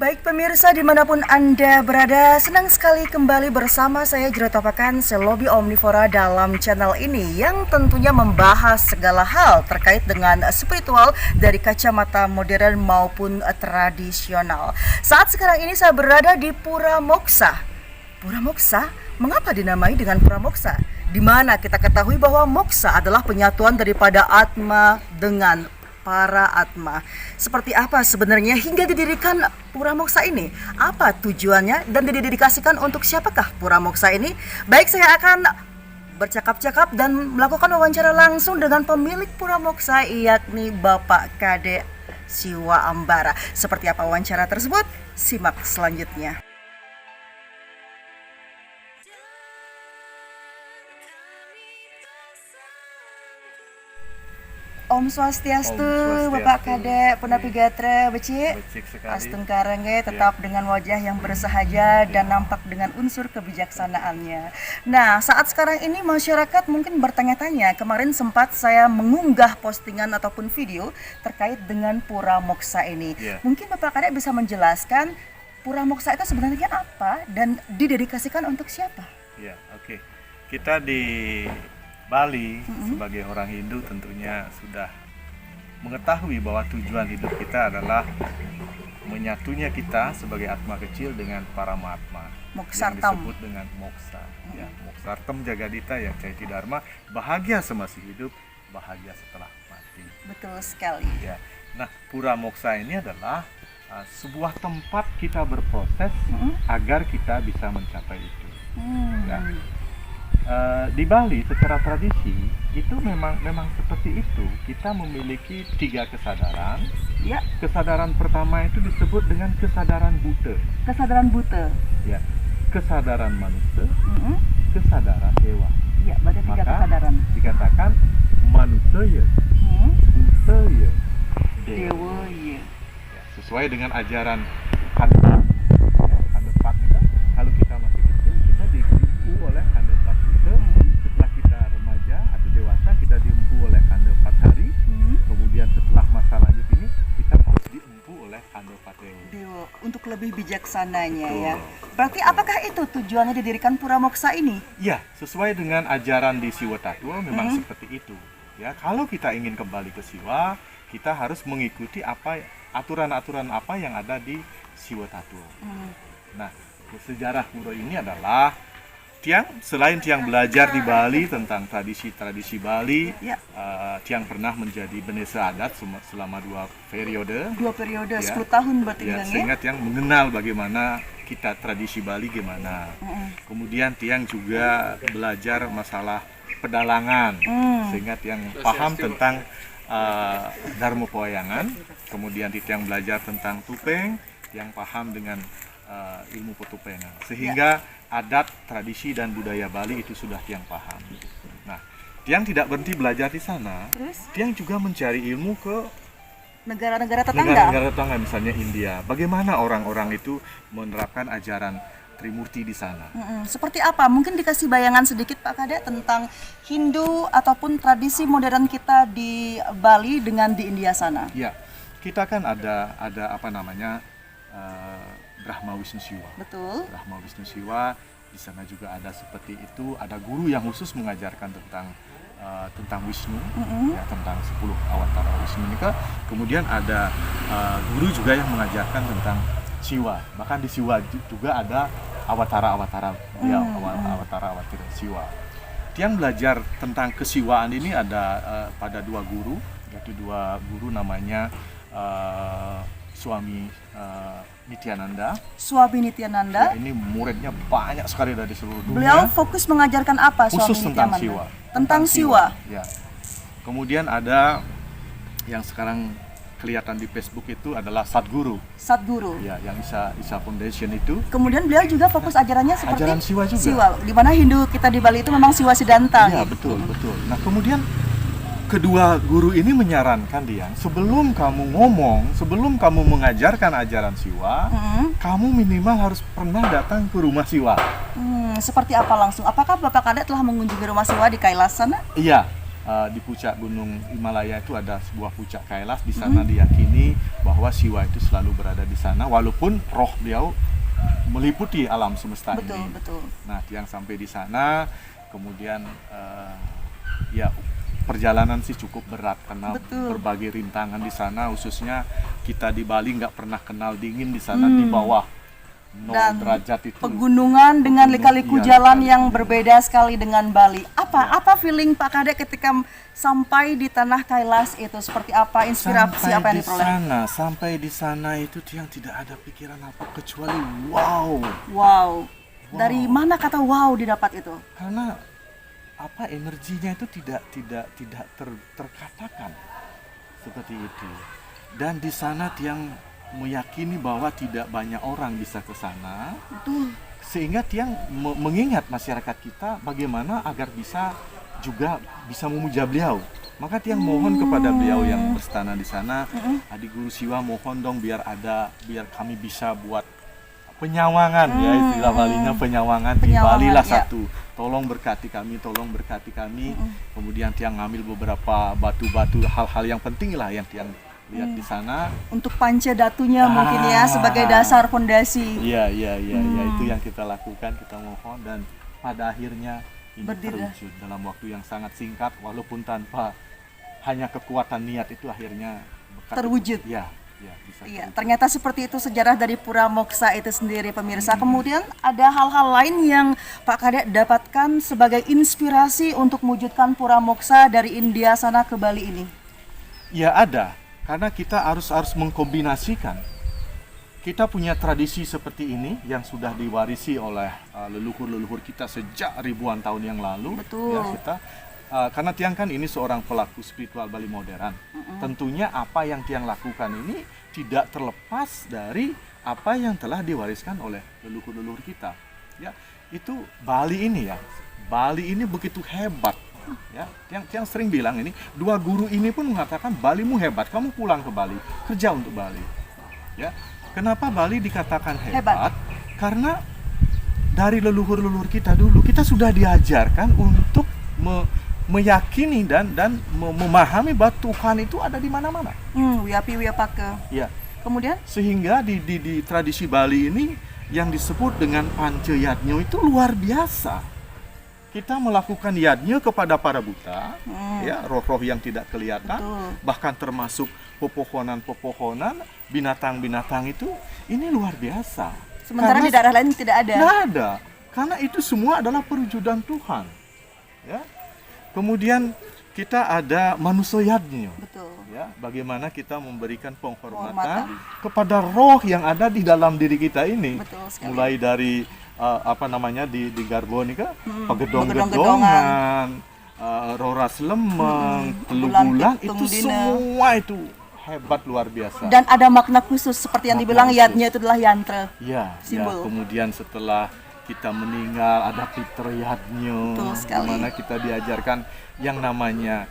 Baik pemirsa dimanapun Anda berada, senang sekali kembali bersama saya Jerotopakan Selobi Omnivora dalam channel ini yang tentunya membahas segala hal terkait dengan spiritual dari kacamata modern maupun tradisional. Saat sekarang ini saya berada di Pura Moksa. Pura Moksa, mengapa dinamai dengan Pura Moksa? Di mana kita ketahui bahwa Moksa adalah penyatuan daripada Atma dengan para Atma. Seperti apa sebenarnya hingga didirikan Pura Moksa ini? Apa tujuannya dan didedikasikan untuk siapakah Pura Moksa ini? Baik, saya akan bercakap-cakap dan melakukan wawancara langsung dengan pemilik Pura Moksa, yakni Bapak Kade Siwa Ambara. Seperti apa wawancara tersebut? Simak selanjutnya. Om Swastiastu, Bapak Kade Punapi Gatra, Becik Astun Karenge, tetap dengan wajah yang bersahaja dan nampak dengan unsur kebijaksanaannya. Nah, saat sekarang ini masyarakat mungkin bertanya-tanya, kemarin sempat saya mengunggah postingan ataupun video terkait dengan Pura Moksa ini. Mungkin Bapak Kade bisa menjelaskan Pura Moksa itu sebenarnya apa dan didedikasikan untuk siapa? Ya, oke. Kita di Bali sebagai orang Hindu tentunya sudah mengetahui bahwa tujuan hidup kita adalah menyatunya kita sebagai atma kecil dengan para mahatma yang disebut dengan moksa. Ya, moksartam jagadita yang caiti dharma, bahagia semasa hidup, bahagia setelah mati. Betul sekali. Ya. Nah, Pura Moksa ini adalah sebuah tempat kita berproses agar kita bisa mencapai itu. Ya. Di Bali secara tradisi itu memang seperti itu. Kita memiliki 3 kesadaran. Ya. Kesadaran pertama itu disebut dengan kesadaran buta. Kesadaran buta. Ya. Kesadaran manusia, kesadaran dewa. Ya, berarti 3 kesadaran. Dikatakan manusia, buta ya, Dewa ya. Sesuai dengan ajaran Kanda. Kandepat itu kalau kita masih kecil kita diempu oleh Kandepat itu. Setelah kita remaja atau dewasa kita diempu oleh Kandepat hari. Kemudian setelah masa lanjut ini kita harus diempu oleh Kandepat Dewa untuk lebih bijaksananya. Betul. Ya. Berarti apakah itu tujuannya didirikan Pura Moksa ini? Ya, sesuai dengan ajaran di Siwa Tattwa memang seperti itu. Ya, kalau kita ingin kembali ke Siwa, kita harus mengikuti aturan-aturan apa yang ada di Siwa Tattwa. Nah, sejarah pura ini adalah selain Tiang belajar di Bali tentang tradisi-tradisi Bali, Tiang pernah menjadi benesa adat selama 2 periode. 2 periode, 10 tahun berarti ya, bilangnya. sehingga Tiang mengenal bagaimana kita tradisi Bali gimana. Kemudian Tiang juga belajar masalah pedalangan, sehingga Tiang paham tentang Dharma Pewayangan. Kemudian Tiang belajar tentang tupeng, yang paham dengan ilmu petupengan, sehingga adat, tradisi dan budaya Bali itu sudah Tiang paham. Nah, Tiang tidak berhenti belajar di sana. Tiang juga mencari ilmu ke negara-negara tetangga. Negara-negara tetangga, misalnya India. Bagaimana orang-orang itu menerapkan ajaran Trimurti di sana? Seperti apa? Mungkin dikasih bayangan sedikit Pak Kade tentang Hindu ataupun tradisi modern kita di Bali dengan di India sana. Ya, kita kan ada apa namanya Brahma Wisnu Siwa. Betul. Brahma Wisnu Siwa, di sana juga ada seperti itu. Ada guru yang khusus mengajarkan tentang Wisnu, ya, tentang 10 awatara Wisnu ini. Kemudian ada guru juga yang mengajarkan tentang Siwa. Bahkan di Siwa juga ada awatara-awatara awatara Siwa. Tiang belajar tentang kesiwaan ini ada pada 2 guru, yaitu 2 guru namanya Swami Nityananda. Swami Nityananda. Ya, ini muridnya banyak sekali dari seluruh dunia. Beliau fokus mengajarkan apa? Khusus Swami tentang Nityananda? Siwa. Tentang Siwa. Ya. Kemudian ada yang sekarang kelihatan di Facebook itu adalah Sadguru. Sadguru. Ya, yang Isa Foundation itu. Kemudian beliau juga fokus ajarannya seperti ajaran Siwa juga. Siwa. Di mana Hindu kita di Bali itu memang Siwa Siddhanta. Iya, betul. Nah, kemudian kedua guru ini menyarankan dia, sebelum kamu ngomong, sebelum kamu mengajarkan ajaran Siwa, kamu minimal harus pernah datang ke rumah Siwa. Seperti apa langsung? Apakah Bapak Kade telah mengunjungi rumah Siwa di Kailas sana? Iya, di puncak Gunung Himalaya itu ada sebuah puncak Kailas. Di sana diyakini bahwa Siwa itu selalu berada di sana, walaupun roh beliau meliputi alam semesta Betul, ini. betul. Nah, tiang sampai di sana, kemudian ya perjalanan sih cukup berat karena Betul. berbagai rintangan di sana, khususnya kita di Bali nggak pernah kenal dingin di sana. Di bawah 0 Dan derajat itu. pegunungan dengan lika-liku Iya, jalan lika-liku yang jalan. berbeda sekali dengan Bali. Apa feeling Pak Kadek ketika sampai di tanah Kailas itu? Seperti apa inspirasi apa yang diperoleh? Sampai di sana itu Tiang tidak ada pikiran apa kecuali wow. Wow. Dari mana kata wow didapat itu? Karena apa, energinya itu tidak terkatakan seperti itu. Dan di sana Tiang meyakini bahwa tidak banyak orang bisa ke sana, Betul. sehingga Tiang mengingat masyarakat kita bagaimana agar bisa memuja beliau. Maka Tiang mohon kepada beliau yang berstana di sana, Adik Guru Siwa, mohon dong biar kami bisa buat penyawangan, ya istilah Balinya penyawangan di Bali lah ya. satu. Tolong berkati kami. Kemudian Tiang ngambil beberapa batu-batu, hal-hal yang penting lah yang Tiang lihat di sana. Untuk panca datunya mungkin ya sebagai dasar fondasi. Iya, itu yang kita lakukan, kita mohon, dan pada akhirnya ini Berdiri. terwujud dalam waktu yang sangat singkat, walaupun tanpa hanya kekuatan niat itu akhirnya Terwujud. Iya, bisa. Iya, ternyata seperti itu sejarah dari Pura Moksa itu sendiri, pemirsa. Kemudian ada hal-hal lain yang Pak Kadek dapatkan sebagai inspirasi untuk mewujudkan Pura Moksa dari India sana ke Bali ini. Ya ada, karena kita harus mengkombinasikan. Kita punya tradisi seperti ini yang sudah diwarisi oleh leluhur-leluhur kita sejak ribuan tahun yang lalu. Betul. Ya, kita karena Tiang kan ini seorang pelaku spiritual Bali modern. Tentunya apa yang Tiang lakukan ini tidak terlepas dari apa yang telah diwariskan oleh leluhur-leluhur kita. Ya, itu Bali ini ya. Bali ini begitu hebat. Ya, Tiang sering bilang ini, dua guru ini pun mengatakan Balimu hebat, kamu pulang ke Bali, kerja untuk Bali. Ya, kenapa Bali dikatakan hebat? Karena dari leluhur-leluhur kita dulu, kita sudah diajarkan untuk meyakini dan memahami bahwa Tuhan itu ada di mana-mana. Wiyapi Wiyapaka. Ya, Kemudian sehingga di tradisi Bali ini yang disebut dengan Pancayatnyo itu luar biasa. Kita melakukan yadnya kepada para buta, ya, roh-roh yang tidak kelihatan, bahkan termasuk pepohonan-pepohonan, binatang-binatang itu, ini luar biasa. sementara Karena di daerah lain tidak ada. Nggak ada, karena itu semua adalah perwujudan Tuhan. Ya. Kemudian kita ada manusia yadnya. Betul. Ya, bagaimana kita memberikan penghormatan kepada roh yang ada di dalam diri kita ini. Betul sekali. Mulai dari di Garbonika, Begedong-gedongan. pegedongan, roras lemeng, telugulan, itu semua itu hebat luar biasa. Dan ada makna khusus seperti yang Makna dibilang khusus. yadnya itu adalah yantra. Ya, Simbol. kemudian setelah kita meninggal ada Pitrayatnyo, Betul sekali. di mana kita diajarkan yang namanya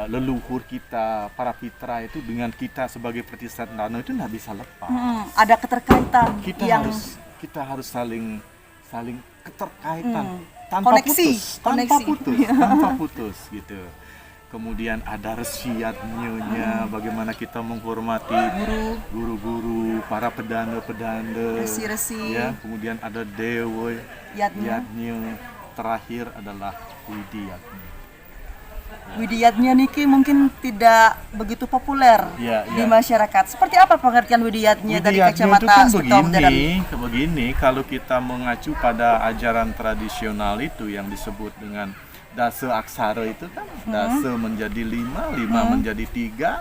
leluhur kita, para pitra itu dengan kita sebagai Pratisatnano itu nggak bisa lepas. Ada keterkaitan Kita harus saling keterkaitan tanpa Koneksi. tanpa putus gitu. Kemudian ada resiatnyonya, bagaimana kita menghormati guru-guru, para pedanda-pedanda, Resi-resi. ya. Kemudian ada dewa yadnya, terakhir adalah widiyatnya. Widiyatnya niki mungkin tidak begitu populer Ya, di ya. masyarakat. Seperti apa pengertian widiyatnya dari Widiyatnya kacamata itu kan spiritual modern? begini, kalau kita mengacu pada ajaran tradisional itu yang disebut dengan dasa aksara itu kan, dasa menjadi 5, 5 menjadi 3,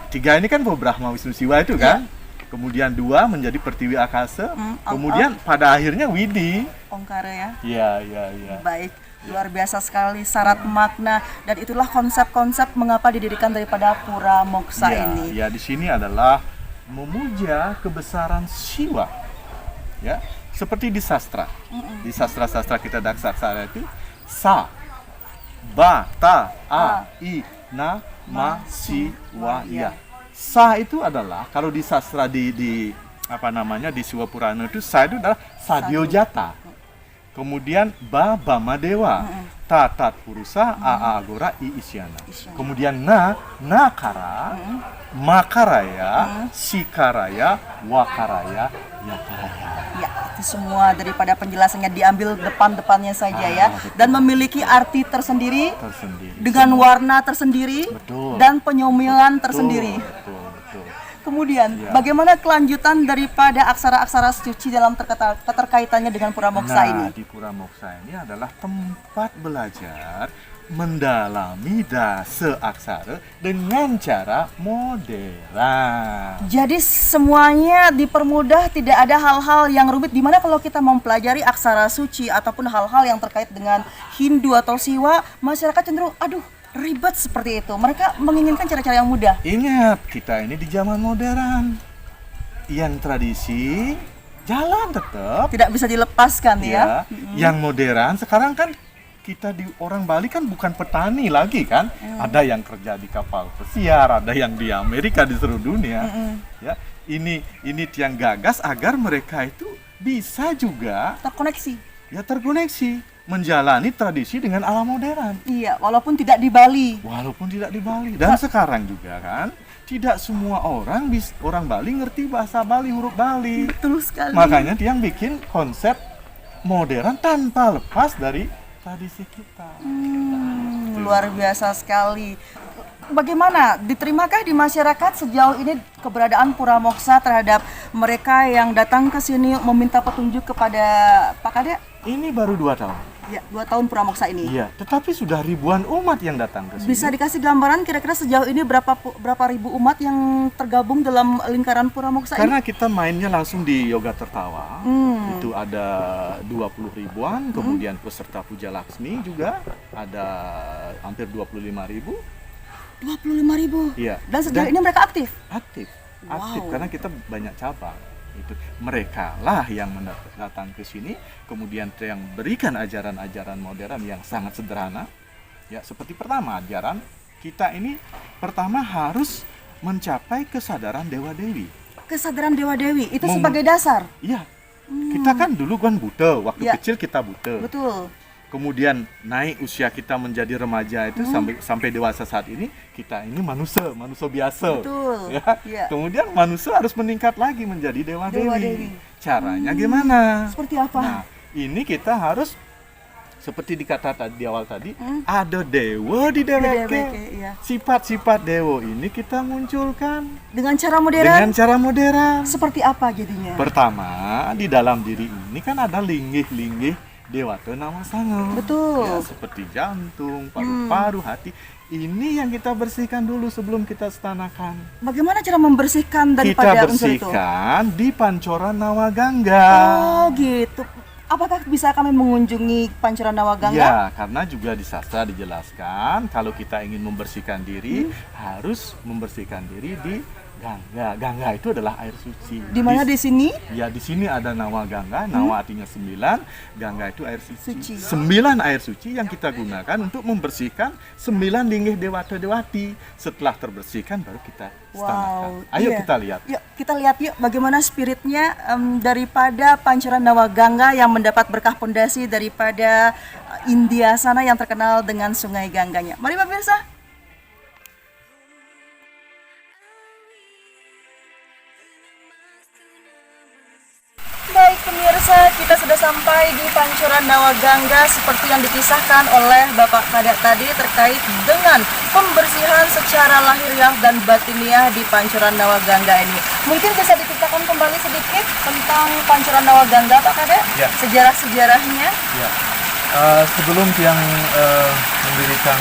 3 ini kan Brahma Wisnu Siwa itu kan, kemudian 2 menjadi Pertiwi Akasa, kemudian pada akhirnya Widi. Ongkara ya. Iya. Baik, luar biasa sekali syarat makna, dan itulah konsep-konsep mengapa didirikan daripada Pura Moksa ini. Ya, di sini adalah memuja kebesaran Siwa. Ya, seperti di sastra. Di sastra-sastra kita Daksaksara itu sa, ba, ta, a, i, na, ma, si, wa, ya. Sa itu adalah kalau di sastra di Siwa Purana itu sa itu adalah Sadyojata. Kemudian Ba Bama Dewa, Tatat Purusa, Aa Agora, I Isyana. Kemudian Nakara, Makaraya, Sikaraya, Wakaraya, Yakaraya. Ya, itu semua daripada penjelasannya diambil depan-depannya saja ya, dan memiliki arti tersendiri, dengan warna tersendiri, dan penyomilan tersendiri. Betul. Kemudian, Ya. bagaimana kelanjutan daripada aksara-aksara suci dalam keterkaitannya dengan Pura Moksa ini? Di Pura Moksa ini adalah tempat belajar mendalami dasa aksara dengan cara modern. Jadi semuanya dipermudah, tidak ada hal-hal yang rumit. Dimana kalau kita mempelajari aksara suci ataupun hal-hal yang terkait dengan Hindu atau Siwa, masyarakat cenderung, aduh, ribet seperti itu. Mereka menginginkan cara-cara yang mudah. Ingat, kita ini di zaman modern. Yang tradisi jalan tetap. Tidak bisa dilepaskan ya. Yang modern sekarang kan kita di orang Bali kan bukan petani lagi kan. Ada yang kerja di kapal pesiar, ada yang di Amerika, di seluruh dunia. Ya, ini tiang gagas agar mereka itu bisa juga terkoneksi menjalani tradisi dengan ala modern. Iya, walaupun tidak di Bali. Dan sekarang juga kan tidak semua orang Bali ngerti bahasa Bali, huruf Bali. Betul sekali. Makanya dia bikin konsep modern tanpa lepas dari tradisi kita. Luar biasa sekali. Bagaimana diterimakah di masyarakat sejauh ini keberadaan Pura Moksa terhadap mereka yang datang ke sini meminta petunjuk kepada Pak Kade? Ini baru 2 tahun. Ya, 2 tahun Pura Moksa ini. Iya, tetapi sudah ribuan umat yang datang ke sini. Bisa dikasih gambaran kira-kira sejauh ini berapa ribu umat yang tergabung dalam lingkaran Pura Moksa Karena ini? kita mainnya langsung di Yoga Tertawa. Itu ada 20 ribuan, kemudian peserta Puja Laksmi juga ada hampir 25.000. 25.000. Iya. Dan sejauh ini mereka aktif? Aktif Wow. karena kita banyak cabang. Itu mereka lah yang datang ke sini, kemudian yang berikan ajaran-ajaran modern yang sangat sederhana. Ya, seperti pertama ajaran kita ini pertama harus mencapai kesadaran dewa-dewi. Kesadaran dewa-dewi itu sebagai dasar. Iya. Kita kan dulu kan buta, waktu Ya. kecil kita buta. Betul. Kemudian naik usia kita menjadi remaja itu sampai dewasa saat ini kita ini manusia biasa. Betul. Ya. Iya. Kemudian manusia harus meningkat lagi menjadi dewa-dewi. Dewa-dewi. Caranya gimana? Seperti apa? Nah, ini kita harus seperti dikata di awal tadi, ada dewa di DWK, DWK. iya. Sifat-sifat dewa ini kita munculkan Dengan cara modern. dengan cara modern. Seperti apa jadinya? Pertama, di dalam diri ini kan ada linggih-linggih Dewata Nama Sanga. Betul. Ya, seperti jantung, paru-paru, hati. Ini yang kita bersihkan dulu sebelum kita stanakan. Bagaimana cara membersihkan Kita daripada unsur itu? bersihkan di Pancoran Nawagangga. Oh gitu. Apakah bisa kami mengunjungi Pancoran Nawagangga? Ya, karena juga di sastra dijelaskan kalau kita ingin membersihkan diri harus membersihkan diri di Gangga. Gangga itu adalah air suci. Di mana di sini? Ya, di sini ada Nawa Gangga. Nawa artinya 9, Gangga itu air suci. Suci. 9 air suci yang kita gunakan untuk membersihkan 9 linggih dewata dewati. Setelah terbersihkan baru kita stanakan. Ayo iya. kita lihat. Yuk kita lihat yuk bagaimana spiritnya daripada Pancoran Nawagangga yang mendapat berkah pondasi daripada India sana yang terkenal dengan Sungai Gangganya. Mari pemirsa. Baik pemirsa, kita sudah sampai di Pancoran Nawagangga seperti yang dikisahkan oleh Bapak Kade tadi terkait dengan pembersihan secara lahiriah dan batiniah di Pancoran Nawagangga ini. Mungkin bisa diceritakan kembali sedikit tentang Pancoran Nawagangga, Pak Kade? Ya. Sejarah-sejarahnya. Ya. Sebelum yang mendirikan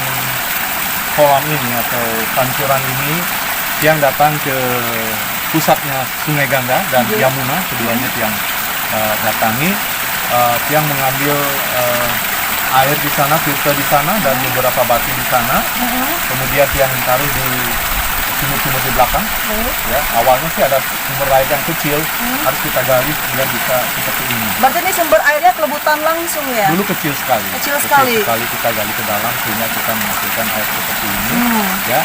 kolam ini atau pancuran ini, yang datang ke pusatnya Sungai Gangga dan Yamuna, keduanya yang datangi, yang mengambil air di sana, filter di sana dan beberapa batu di sana. Kemudian yang taruh di sumur-sumur di belakang. Ya, awalnya sih ada sumber air yang kecil, harus kita gali biar bisa seperti ini. Berarti ini sumber airnya kelebutan langsung ya? Dulu kecil sekali. Kecil sekali Kita gali ke dalam sehingga kita menghasilkan air seperti ini. Ya.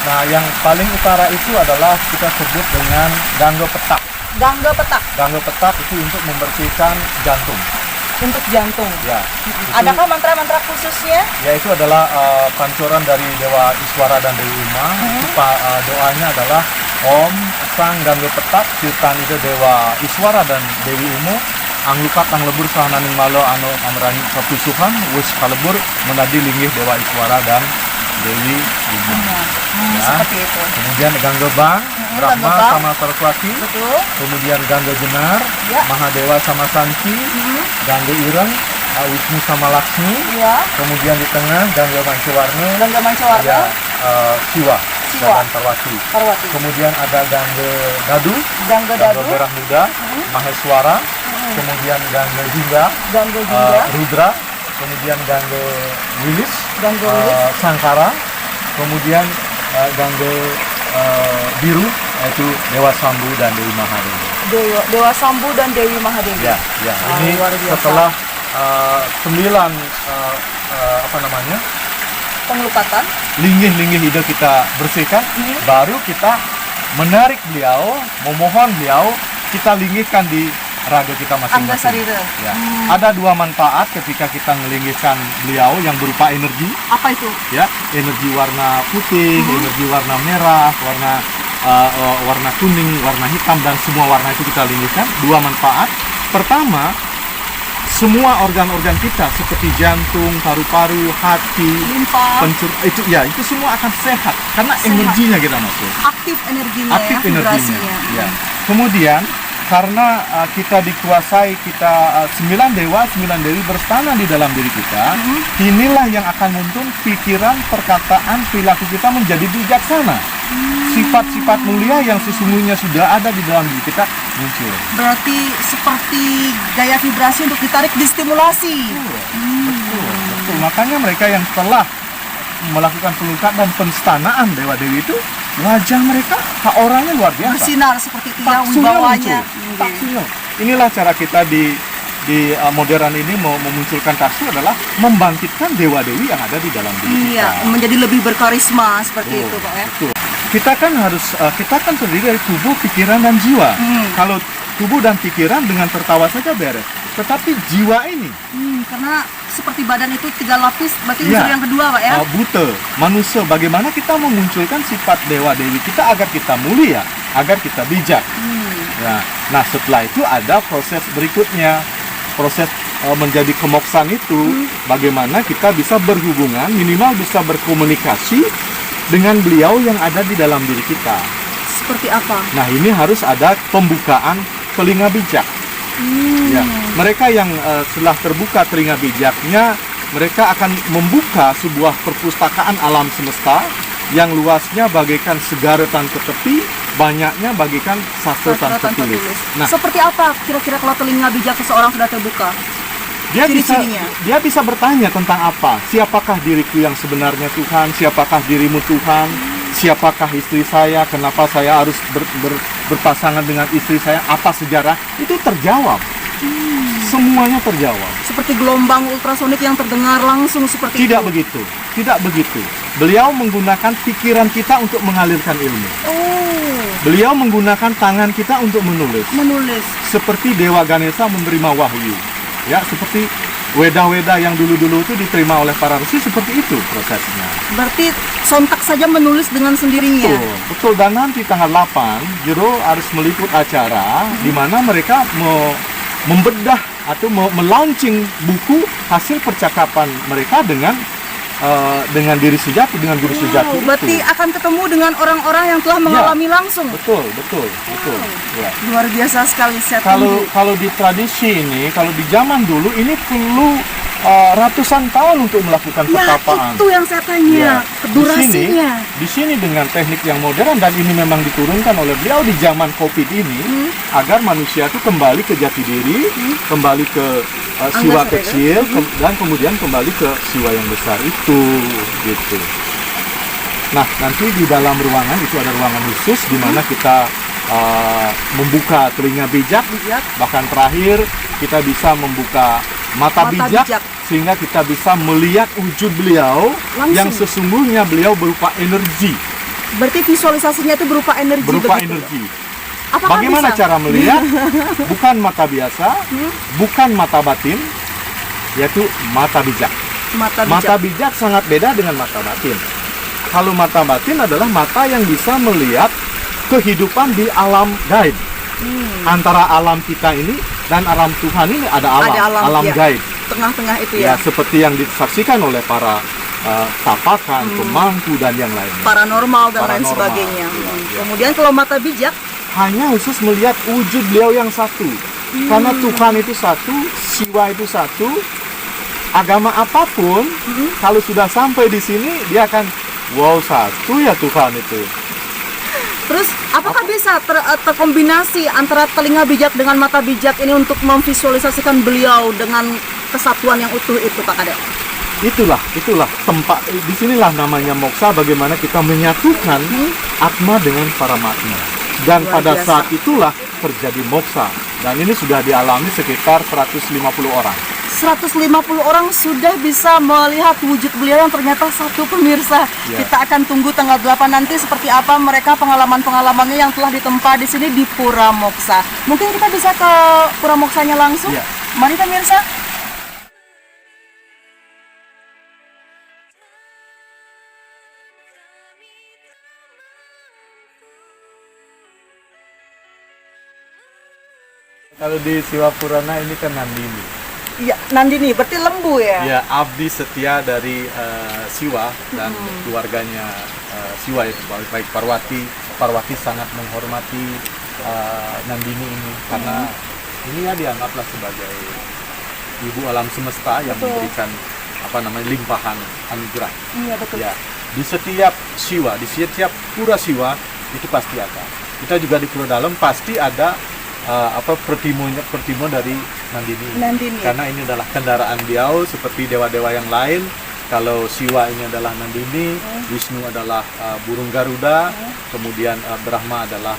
Nah, yang paling utara itu adalah kita sebut dengan Gangga Petak. Gangga Petak. Gangga Petak itu untuk membersihkan jantung. Untuk jantung. Ya. Adakah mantra-mantra khususnya? Ya, itu adalah pancuran dari Dewa Iswara dan Dewi Uma. Itu doanya adalah Om Sang Gangga Petak Tirtan Ida Dewa Iswara dan Dewi Umu anglukat ang lebur sahananing malo anu amrani kepusuhan wis kalebur menadi linggih Dewa Iswara dan Dewi Uma. Ya. Seperti itu. Kemudian Gangga Bang, Brahma Gangga Bang. sama Saraswati. Betul. Kemudian Gangga Jenar, Ya. Mahadewa sama Santi, Gangga Ireng, Wisnu sama Laksmi. Ya. Kemudian di tengah Gangga Mancawarna, Gangga Mancawarna. ada Siwa Siwa. dan Parwati. Parwati. Kemudian ada Gangga Dadu, Gangga Gangga Dadu. Merah Muda, Maheswara. Kemudian Gangga Jingga, Gangga Jingga. Rudra. Kemudian Gangga Wilis, Gangga Wilis. Sangkara. Kemudian Gangga Biru, yaitu Dewa Sambu dan Dewi Mahadewi. Dewa Sambu dan Dewi Mahadewi. Ya, ya. Ini luar biasa. setelah 9 Pengelupatan. linggih-linggih ide kita bersihkan, baru kita menarik beliau, memohon beliau, kita linggihkan di raga kita Angga masing-masing. Sarira. Ya. Ada 2 manfaat ketika kita melinggihkan beliau yang berupa energi, Apa itu? ya, energi warna putih, energi warna merah, warna kuning, warna hitam, dan semua warna itu kita linggihkan. 2 manfaat. Pertama, semua organ-organ kita seperti jantung, paru-paru, hati, Limpa. itu semua akan sehat karena Sehat. energinya kita masuk. Aktif energinya Aktif ya, energinya. vibrasinya. Ya. Kemudian karena kita dikuasai, 9 dewa, 9 dewi berstana di dalam diri kita, inilah yang akan muncul pikiran, perkataan, perilaku kita menjadi bijaksana. Sifat-sifat mulia yang sesungguhnya sudah ada di dalam diri kita muncul. Berarti seperti gaya vibrasi untuk ditarik distimulasi. Betul. Makanya mereka yang telah melakukan pelukan dan penstanaan dewa-dewi itu, wajah mereka, orangnya luar biasa. Bersinar seperti itu ya, Paksunya wibawanya. muncul. Paksunya. Inilah cara kita di modern ini mau memunculkan taksu adalah membangkitkan dewa-dewi yang ada di dalam diri Iya, kita. menjadi lebih berkarisma seperti Betul, itu, Pak ya. betul. Kita kan terdiri dari tubuh, pikiran, dan jiwa. Kalau tubuh dan pikiran dengan tertawa saja beres. Tetapi jiwa ini, Karena seperti badan itu 3 lapis, berarti Iya. unsur yang kedua, Pak ya. buta, manusia. Bagaimana kita memunculkan sifat dewa-dewi kita agar kita mulia, agar kita bijak. Nah, setelah itu ada proses berikutnya. Proses menjadi kemoksaan itu, bagaimana kita bisa berhubungan, minimal bisa berkomunikasi dengan beliau yang ada di dalam diri kita. Seperti apa? Nah, ini harus ada pembukaan telinga bijak. Ya, mereka yang setelah terbuka telinga bijaknya, mereka akan membuka sebuah perpustakaan alam semesta yang luasnya bagaikan segara tanpa tepi, banyaknya bagaikan sastra tanpa tulis. Nah, Seperti apa kira-kira kalau telinga bijak seseorang sudah terbuka? Ciri-cirinya. dia bisa bertanya tentang apa? Siapakah diriku yang sebenarnya Tuhan? Siapakah dirimu Tuhan? Siapakah istri saya? Kenapa saya harus berpasangan dengan istri saya? Apa sejarah? Itu terjawab. Semuanya terjawab. Seperti gelombang ultrasonik yang terdengar langsung seperti Tidak itu. begitu. Tidak begitu. Beliau menggunakan pikiran kita untuk mengalirkan ilmu. Oh, Beliau menggunakan tangan kita untuk menulis. menulis. Seperti Dewa Ganesha menerima wahyu. Ya, seperti weda-weda yang dulu-dulu itu diterima oleh para resi, seperti itu prosesnya. Berarti sontak saja menulis dengan sendirinya. Betul. Dan nanti tanggal 8, Jero harus meliput acara di mana mereka membedah atau melaunching buku hasil percakapan mereka dengan diri sejati, dengan guru sejati itu. Berarti akan ketemu dengan orang-orang yang telah mengalami langsung. Betul. Ya. Luar biasa sekali setting. Kalau di tradisi ini, kalau di zaman dulu ini perlu ratusan tahun untuk melakukan Ya, pertapaan. itu yang saya tanya. Durasinya. Di sini dengan teknik yang modern, dan ini memang diturunkan oleh beliau di zaman Covid ini, agar manusia itu kembali ke jati diri, kembali ke siwa Angga kecil, dan kemudian kembali ke siwa yang besar itu, gitu. Nah, nanti di dalam ruangan itu ada ruangan khusus di mana kita membuka telinga bijak, bahkan terakhir kita bisa membuka mata bijak, sehingga kita bisa melihat wujud beliau Langsung. yang sesungguhnya beliau berupa energi. Berarti visualisasinya itu berupa energi. Berupa begitu. energi. Apakah Bagaimana bisa? cara melihat? Bukan mata biasa, bukan mata batin, yaitu mata bijak. Mata bijak sangat beda dengan mata batin. Kalau mata batin adalah mata yang bisa melihat kehidupan di alam gaib. Antara alam kita ini dan alam Tuhan ini ada alam ya. gaib. Tengah-tengah itu Ya, ya. seperti yang disaksikan oleh para tapakan, pemangku dan yang lainnya. Paranormal dan lain Paranormal, sebagainya. iya. Kemudian kalau mata bijak, Hanya khusus melihat wujud beliau yang satu. Karena Tuhan itu satu, Siwa itu satu. Agama apapun, kalau sudah sampai di sini, dia akan, wow, satu ya Tuhan itu. terus apakah bisa terkombinasi antara telinga bijak dengan mata bijak ini untuk memvisualisasikan beliau dengan kesatuan yang utuh itu, Pak Kadek? Itulah tempat, disinilah namanya moksa, bagaimana kita menyatukan atma dengan paramatma. Dan Luar pada biasa. saat itulah terjadi moksa. Dan ini sudah dialami sekitar 150 orang. 150 orang sudah bisa melihat wujud beliau yang ternyata satu, pemirsa. Ya. Kita akan tunggu tanggal 8 nanti seperti apa mereka pengalaman-pengalamannya yang telah ditempa di sini di Pura Moksa. Mungkin kita bisa ke Pura Moksanya langsung. Ya. Mari pemirsa. Kalau di Siwapurana ini kan Nandini. Ya, Nandini berarti lembu ya? Ya, abdi setia dari Siwa dan keluarganya Siwa, itu baik Parwati. Parwati sangat menghormati Nandini ini karena ini ya dianggaplah sebagai ibu alam semesta yang Betul. memberikan limpahan anugerah. Iya, betul. Ya, di setiap Siwa, di setiap pura Siwa itu pasti ada. Kita juga di Pura Dalam pasti ada pertimo dari Nandini. Nandini. Karena ini adalah kendaraan beliau seperti dewa-dewa yang lain. Kalau Siwa ini adalah Nandini, Wisnu adalah burung Garuda, kemudian Brahma adalah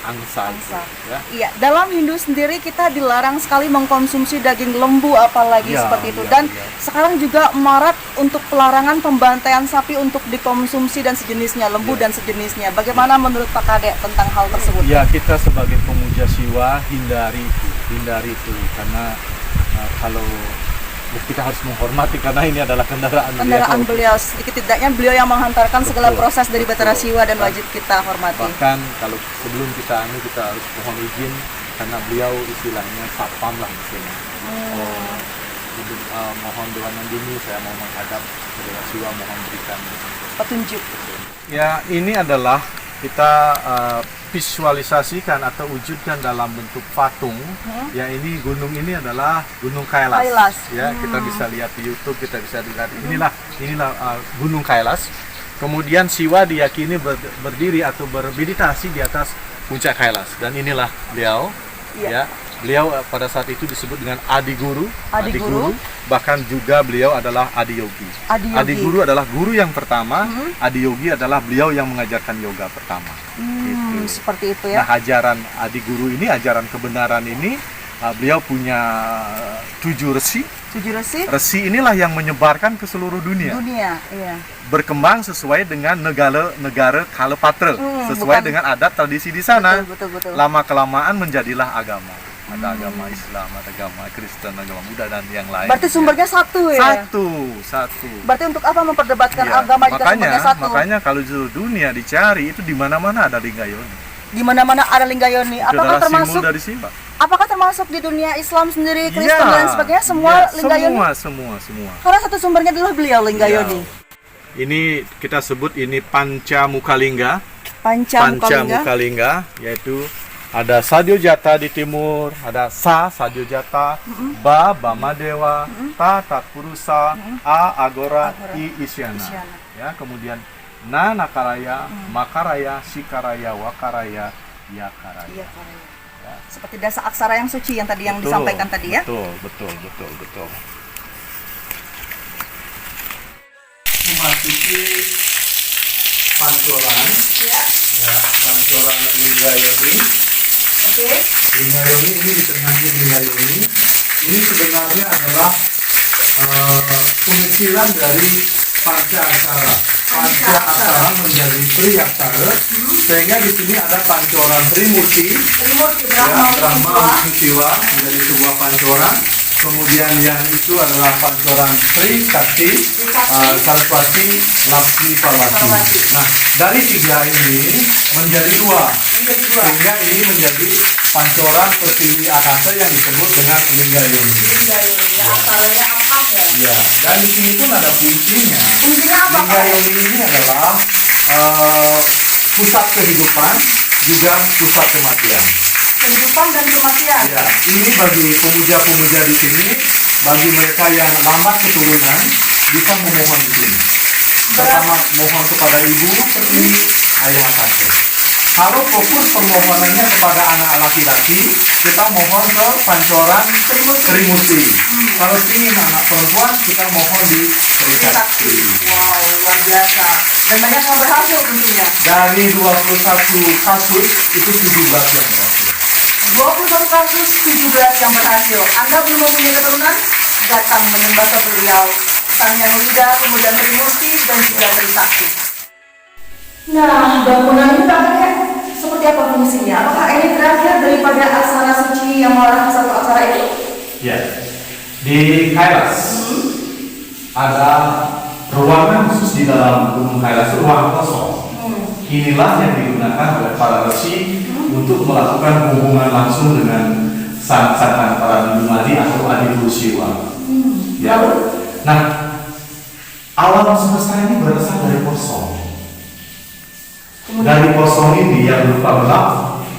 angsa. Angsa. Ya. Iya, dalam Hindu sendiri kita dilarang sekali mengkonsumsi daging lembu apalagi Ya, seperti itu. ya, Dan ya. sekarang juga marak untuk pelarangan pembantaian sapi untuk dikonsumsi dan sejenisnya, lembu Ya. dan sejenisnya. Bagaimana menurut Pak Kadek tentang hal tersebut? Ya, kita sebagai pemuja Siwa hindari itu karena kalau kita harus menghormati karena ini adalah kendaraan Beliau, sedikit tidaknya beliau yang menghantarkan segala Betul. proses dari Batara Betul. Siwa dan wajib kita hormati. Bahkan kalau sebelum kita harus mohon izin karena beliau istilahnya sapam lah di sini. Mohon Dewa Nandini, saya mau menghadap ke Dewa Siwa, mohon berikan Petunjuk. ya. Ini adalah kita visualisasikan atau wujudkan dalam bentuk patung. Ya, ini gunung ini adalah Gunung Kailas. Kailas. Ya, kita bisa lihat di YouTube, kita bisa lihat inilah Gunung Kailas. Kemudian Siwa diyakini berdiri atau bermeditasi di atas puncak Kailas, dan inilah beliau. Iya. Ya, beliau pada saat itu disebut dengan Adi Guru. Adi Guru. Bahkan juga beliau adalah Adi Yogi. Adi Yogi. Guru adalah guru yang pertama. Adi Yogi adalah beliau yang mengajarkan yoga pertama. Gitu. Seperti itu ya. Nah, ajaran Adi Guru ini, ajaran kebenaran ini, beliau punya 7 resi. 7 resi Resi inilah yang menyebarkan ke seluruh dunia. iya. Berkembang sesuai dengan negara Kalapatra, sesuai bukan- dengan adat tradisi di sana. Betul. Lama-kelamaan menjadilah agama. Ada agama Islam, ada agama Kristen, agama Buddha, dan yang lain. Berarti sumbernya satu ya? Satu. Berarti untuk apa memperdebatkan Iya. agama jika sumbernya satu? Makanya kalau di seluruh dunia dicari itu di mana-mana ada Linggayoni. Di mana-mana ada Linggayoni. Itu Apakah adalah termasuk simbol dari Siwa. apakah termasuk di dunia Islam sendiri, Kristen Iya, dan sebagainya semua iya, Linggayoni? Semua. Karena satu sumbernya adalah beliau Linggayoni. Iya. Ini kita sebut ini Pancamukalingga. Pancamukalingga. Pancamukalingga, yaitu ada Sadyo Jata di timur, ada Sadyo Jata, Bamadewa, Tatpurusa, Agora, I Isyana. Ya, kemudian Nakaraya, Makaraya, Sikaraya, Wakaraya, Yakaraya. Iya, ya. Seperti dasa aksara yang suci yang tadi yang disampaikan tadi ya. Betul. Memasuki pancoran, Ya. ya, pancoran Linggayoni. Oke. Linggayoni ini di tengahnya Linggayoni. Ini sebenarnya adalah pengecilan dari panca aksara. Panca aksara menjadi triaksara, sehingga di sini ada pancoran Trimurti. Trimurti Ya, Brahma Brahma Wisnu Wisnu Siwa menjadi sebuah pancoran. kemudian yang itu adalah pancoran Sri Sakti, Saraswati, Lakshmi, Parvati. Nah, dari tiga ini menjadi dua, sehingga ini menjadi pancoran Pertiwi Akasa yang disebut dengan Lingga Yoni. Ya, dan di sini pun ada kuncinya. Kuncinya apa, Lingga Pak? Yoni ini adalah pusat kehidupan, juga pusat kematian. Kehidupan dan kematian. Ya, ini bagi pemuja-pemuja di sini, bagi mereka yang lambat keturunan, bisa memohon di sini. Pertama, mohon kepada ibu Pertiwi, ayah Akasa. Kalau fokus permohonannya kepada anak laki-laki, kita mohon ke pancoran Trimusti. Kalau ingin anak perempuan, kita mohon di Sri Sakti. Wow, luar biasa. Dan banyak yang berhasil tentunya. Dari 21 kasus, itu 17 yang berhasil. 21 kasus, 17 yang berhasil. Anda belum mempunyai keturunan? Datang menyembah ke beliau. Sang Yang Lida, kemudian Trimusti, dan juga Trisakti. Nah, bangunan ini tampaknya seperti apa fungsinya? Apakah ini terakhir daripada aksara suci yang mengarah ke satu aksara itu? Ya, di Kailas ada ruangan khusus di dalam Gunung Kailas, ruang kosong. Inilah yang digunakan oleh para resi untuk melakukan hubungan langsung dengan sang-sang para Bimali atau Adi Siwa. Ya. Nah, alam semesta ini berasal dari kosong. Dari kosong ini yang berupa gelap,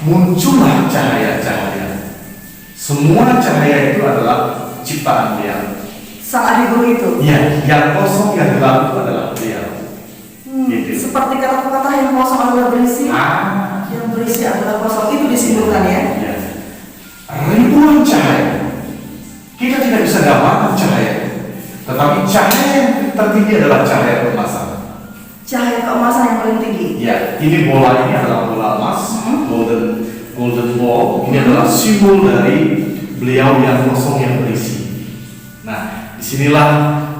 muncullah cahaya-cahaya. Semua cahaya itu adalah ciptaan Dia. Sang Adi Guru itu? Ya, yang kosong, yang gelap itu adalah Dia. Gitu. Seperti kata-kata yang kosong adalah berisi, yang berisi adalah kosong, itu disimbolkan ya? Ya. Ribuan cahaya. Kita tidak bisa dapatkan cahaya, tetapi cahaya yang tertinggi adalah cahaya keemasan. Cahaya keemasan yang paling tinggi. Ya, ini bola ini adalah bola emas, golden ball. Ini adalah simbol dari beliau yang kosong yang berisi. Nah, disinilah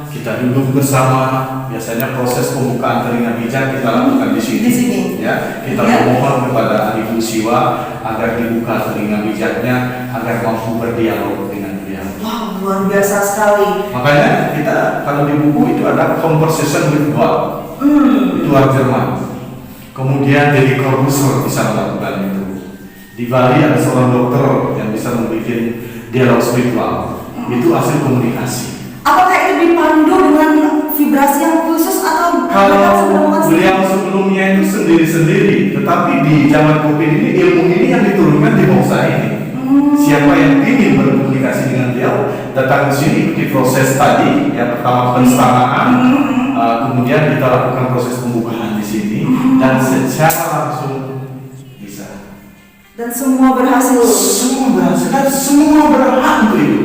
kita duduk bersama. Biasanya proses pembukaan telinga bijak kita lakukan di sini. Di sini. Ya, kita memohon kepada Adi Siwa agar dibuka telinga bijaknya, agar mampu berdialog dengan beliau. Wow, luar biasa sekali. Makanya kita kalau di buku itu ada conversation with God. Itu orang Jerman. Kemudian Deddy Corbuzier bisa melakukan itu. Di Bali ada seorang dokter yang bisa membuat dialog spiritual. Itu hasil komunikasi. Apakah itu dipandu dengan vibrasi yang khusus atau Kalau beliau sebelumnya itu sendiri-sendiri, tetapi di zaman COVID ini ilmu ini yang diturunkan di bangsa ini. Siapa yang ingin berkomunikasi dengan beliau datang ke sini ikuti proses tadi. Yang pertama penstamaan, kemudian kita lakukan proses pembukaan di sini dan secara langsung bisa. Dan semua berhasil. Semua berhasil dan semua berhak untuk itu.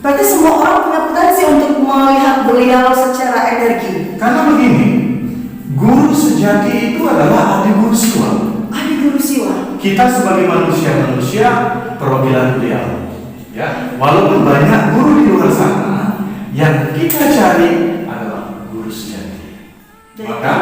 Berarti semua orang punya potensi untuk melihat beliau secara energi. Karena begini, guru sejati itu adalah Adi Guru Siwa. Adi Guru Siwa. Kita sebagai manusia perwakilan beliau. Ya, walaupun banyak guru di luar sana, yang kita cari adalah guru sejati. Maka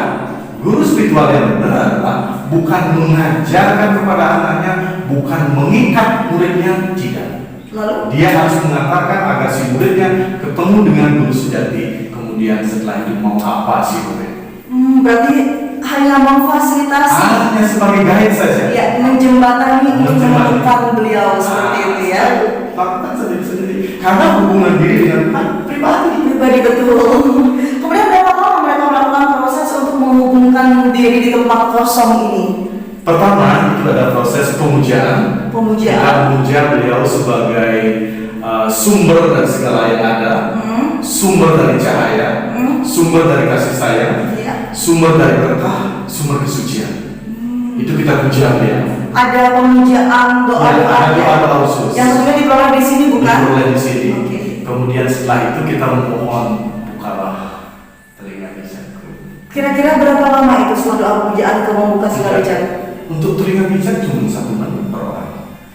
guru spiritual yang benar adalah bukan mengajarkan kepada anaknya, bukan mengikat muridnya, tidak. Lalu Dia harus mengantarkan agar si muridnya ketemu dengan guru sejati. Kemudian setelah itu mau apa si murid? berarti hanya memfasilitasi. Hanya sebagai guide saja. Ya, menjembatani untuk menemukan beliau seperti itu ya. Lakukan sendiri-sendiri. Karena hubungan diri dengan Tuhan Pribadi betul. Kemudian berapa lama mereka melakukan proses untuk menghubungkan diri di tempat kosong ini? Pertama, itu ada proses pemujaan. Kita memuja beliau sebagai sumber dari segala yang ada, sumber dari cahaya, sumber dari kasih sayang, sumber dari berkah, sumber kesucian. Itu kita puja beliau. Ada pemujaan doa khusus. Yang sebenarnya diperoleh di sini bukan? Diperoleh di sini. Okay. Kemudian setelah itu kita memohon bukalah telinga bijakku. Kira-kira berapa lama itu setelah doa pemujaan ke membuka telinga bijak? Untuk telinga bijak cuma 1 menit per orang.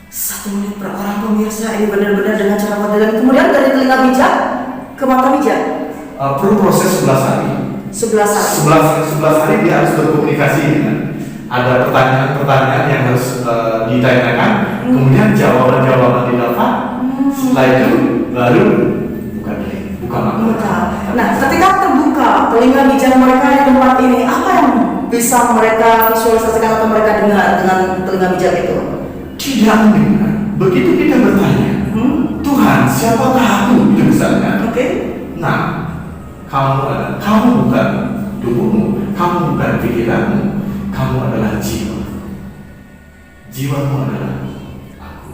1 menit per orang, pemirsa. Ini benar-benar dengan cara modern. Kemudian dari telinga bijak ke mata bijak. Perlu proses 11 hari. 11 hari. 11 hari dia harus berkomunikasi dengan. Ada pertanyaan-pertanyaan yang harus ditanyakan, kemudian jawaban-jawaban didapat. Setelah itu baru buka telinga, buka mata. Buka. Nah, ketika terbuka telinga bijak mereka di tempat ini, apa yang bisa mereka visualisasikan atau mereka dengar dengan telinga bijak itu? Tidak mendengar. Begitu kita bertanya, Tuhan, siapakah aku? Misalnya. Oke. Nah, kamu bukan tubuhmu, kamu bukan pikiranmu, kamu adalah jiwa. Jiwamu adalah aku.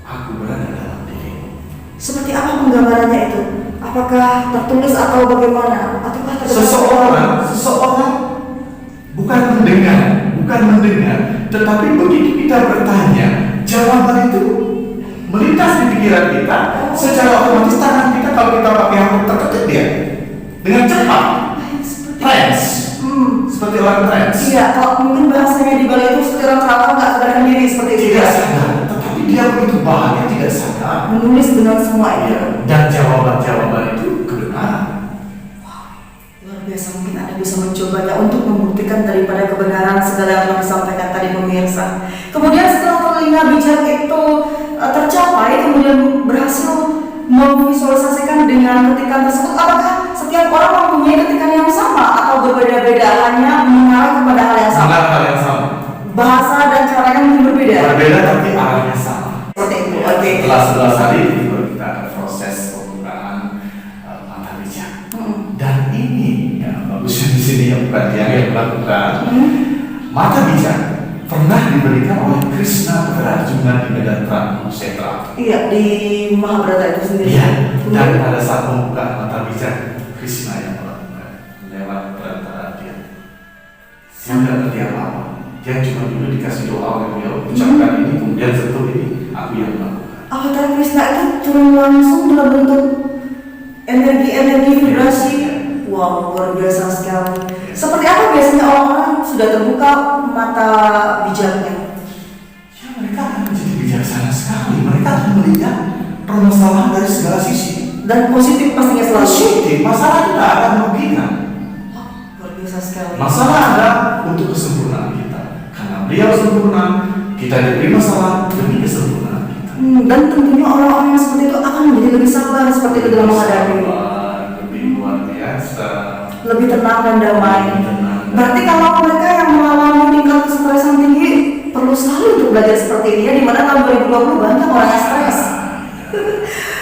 Aku berada dalam dirimu. Seperti apa penggambarannya itu? Apakah tertulis atau bagaimana? Ataukah Seseorang bukan mendengar, tetapi begitu kita bertanya, jawaban itu melintas di pikiran kita, secara otomatis tangan kita kalau kita pakai HP terketuk dia dengan cepat. Trance, seperti orang trance. Iya, kalau mungkin bahasanya di Bali itu seperti orang kelapa nggak sadarkan diri seperti itu. Tidak sadar, tetapi dia begitu bahagia tidak sadar. Menulis dengan semua itu. Dan jawaban itu kebenaran. Luar biasa, mungkin Anda bisa mencobanya untuk membuktikan daripada kebenaran segala yang telah disampaikan tadi pemirsa. Kemudian setelah telinga bijak itu tercapai, kemudian berhasil memvisualisasikan dengan ketikan tersebut, apakah setiap orang mempunyai ketikan yang sama atau berbeda-beda, hanya mengarah kepada hal yang sama? Hal yang sama. Bahasa dan caranya mungkin berbeda. Berbeda tapi arahnya sama. Seperti itu. Oke. Setelah 11 hari itu baru kita ada proses pembukaan mata bijak. Dan ini yang bagusnya di sini yang bukan dia yang melakukan. Mata bijak pernah diberikan oleh Krishna kepada Arjuna di medan perang Kurukshetra. Iya, di Mahabharata itu sendiri. Iya. Dan pada saat membuka mata bijak, Krishna yang melakukan lewat perantara dia. Dia tidak ngerti apa-apa. Dia cuma dulu dikasih doa oleh beliau, ucapkan ini, kemudian sentuh ini, aku yang melakukan. Avatar Krishna itu turun langsung dalam bentuk energi vibrasi. Wow, luar biasa sekali. Seperti apa biasanya orang-orang sudah terbuka mata bijaknya? Ya, mereka akan menjadi bijaksana sekali. Mereka akan melihat permasalahan dari segala sisi. Dan positif pastinya selalu. Positif, masalah tidak akan merugikan. Luar biasa sekali. Masalah ada untuk kesempurnaan kita. Karena beliau sempurna, kita diberi masalah demi kesempurnaan kita. Dan tentunya orang-orang yang seperti itu akan menjadi lebih sabar seperti itu dalam menghadapi. Lebih luar biasa. Lebih tenang dan damai. Lebih tenang. Berarti kalau mereka yang mengalami tingkat kesetresan tinggi perlu sekali untuk belajar seperti ini, ya, di mana tahun 2020 banyak orang yang stres.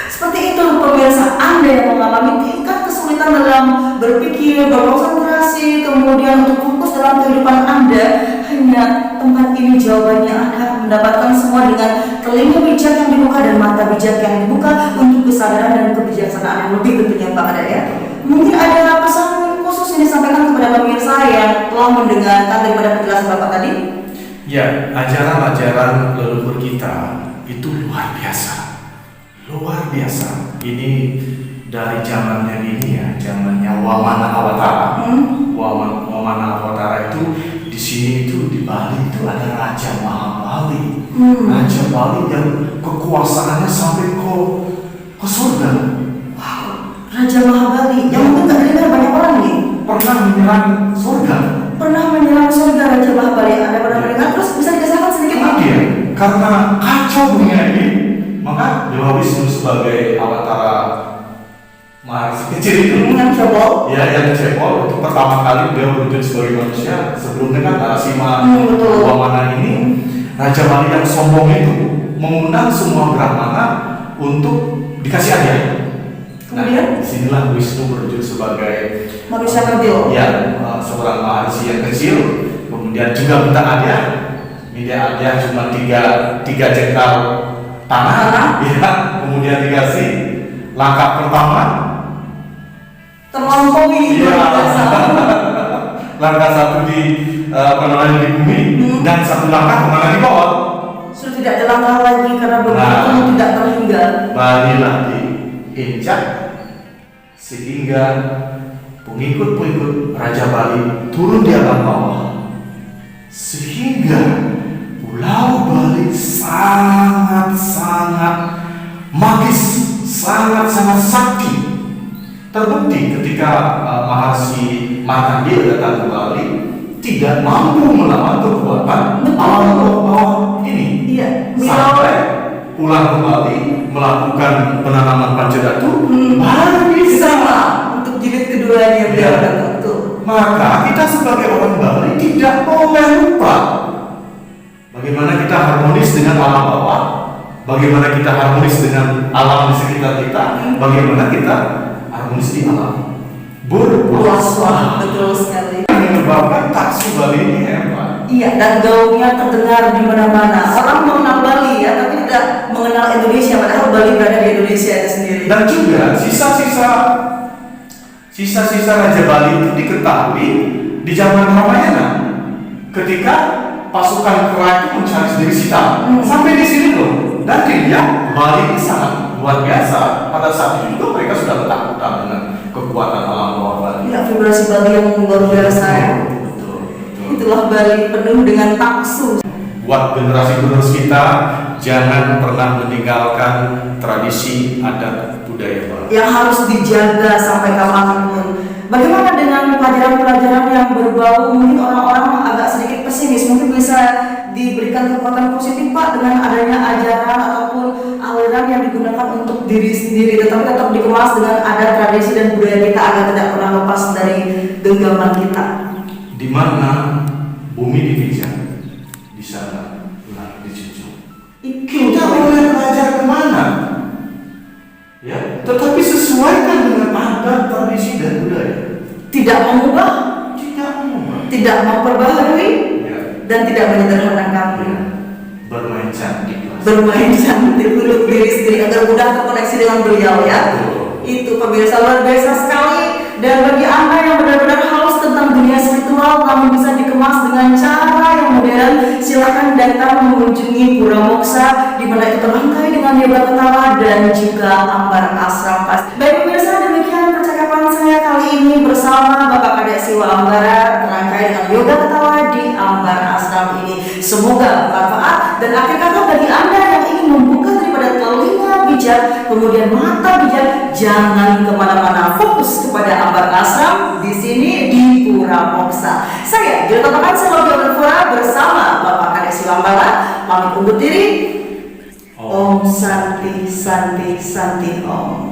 Seperti itu pemirsa, Anda yang mengalami tingkat kesulitan dalam berpikir, berkonsentrasi, kemudian untuk fokus dalam kehidupan Anda, hanya tempat ini jawabannya. Anda akan mendapatkan semua dengan telinga bijak yang dibuka dan mata bijak yang dibuka untuk kesadaran dan kebijaksanaan yang lebih tentunya Pak Ada, ya. Mungkin ada pesan khusus yang disampaikan kepada pemirsa yang telah mendengarkan daripada penjelasan Bapak tadi? Ya, ajaran-ajaran leluhur kita itu luar biasa. Luar biasa. Ini dari zamannya ini ya, zamannya Wamana Awatara. Wamana Awatara itu di sini itu di Bali itu ada Raja Mahabali. Raja Bali yang kekuasaannya sampai ke surga. Wow, Raja Mahabali yang mungkin nggak dengar banyak orang nih. Pernah menyerang surga. Pernah menyerang surga Raja Mahabali. Anda pernah mendengar? Terus bisa dikisahkan sedikit Pak? Iya, karena kacau dunia ini, maka Dewa Wisnu sebagai awatara Maharsi kecil itu Yang cebol. ya, yang cebol itu pertama kali dia berwujud sebagai manusia. Sebelumnya kan Narasimha Wamana ini, Raja Bali yang sombong itu mengundang semua Brahmana untuk dikasih hadiah. Kemudian? Disinilah Wisnu berwujud sebagai Manusia kerdil. ya, seorang Maharsi yang kecil. Kemudian juga minta hadiah. Minta hadiah cuma tiga jengkal tanah. Ya, kemudian dikasih langkah pertama. Terlampaui. Iya. Langkah satu di di bumi dan satu langkah kemana di bawah. Sudah tidak ada langkah lagi karena begitu tidak terhingga. Balilah diinjak sehingga pengikut-pengikut Raja Bali turun di alam bawah, sehingga Pulau Bali sangat-sangat magis, sangat-sangat sakti. Terbukti ketika Maharsi Markandeya datang ke Bali tidak mampu melawan kekuatan alam bawah ini. Iya. Sampai ulang kembali melakukan penanaman pancadatu, baru bisa. Sama untuk jilid keduanya biar tentu. Maka kita sebagai orang Bali tidak boleh lupa bagaimana kita harmonis dengan alam bawah, bagaimana kita harmonis dengan alam di sekitar kita, bagaimana kita harmonis di alam berpuasa. Betul sekali. Yang menyebabkan taksi Bali ini hebat. Iya, dan gaungnya terdengar di mana-mana. Orang mengenal Bali ya, tapi tidak mengenal Indonesia. Padahal Bali berada di Indonesia itu sendiri. Dan juga sisa-sisa Raja Bali itu diketahui di zaman Ramayana ketika pasukan Kera itu mencari sendiri Sita. Sampai di sini loh. Dan dilihat Bali ini sangat luar biasa. Pada saat itu juga mereka sudah ketakutan dengan kekuatan alam bawah Bali. Ya, vibrasi Bali yang luar biasa ya. Betul. Itulah Bali penuh dengan taksu. Buat generasi-penerus kita, jangan pernah meninggalkan tradisi adat budaya Bali. Yang harus dijaga sampai kapanpun. Bagaimana dengan pelajaran-pelajaran yang berbau mungkin orang-orang agak sedikit pesimis, mungkin bisa diberikan kekuatan positif Pak dengan adanya ajaran ataupun aliran yang digunakan untuk diri sendiri, tetapi tetap dikemas dengan adat tradisi dan budaya kita agar tidak pernah lepas dari genggaman kita. Di mana bumi dipijak, di sana langit dijunjung. Kita boleh belajar kemana? Ya, tetapi sesuaikan dengan adat, tradisi dan budaya. Tidak mengubah, tidak memperbaharui, Ya. dan tidak menyederhanakan. Bermain cantik. Bermain cantik untuk diri sendiri agar mudah terkoneksi dengan beliau ya. Itu pemirsa luar biasa sekali. Dan bagi Anda yang benar-benar haus tentang dunia spiritual namun bisa dikemas dengan cara yang modern, silakan datang mengunjungi Pura Moksa di mana itu terangkai dengan yoga ketawa dan juga ambar asram pas. Baik pemirsa, demikian percakapan saya kali ini bersama Bapak Kadek Siwa Ambara terangkai dengan yoga ketawa di ambar asram ini. Semoga bermanfaat dan akhir kata bagi Anda yang ingin membuka daripada telinga bijak kemudian mata bijak, jangan kemana-mana, fokus kepada ambar asram di sini di Pura Moksa. Saya Jilatapakan Selobi Omnivora bersama Bapak Kadek Siwa Ambara pamit undur diri. Om Santi Santi Santi Om.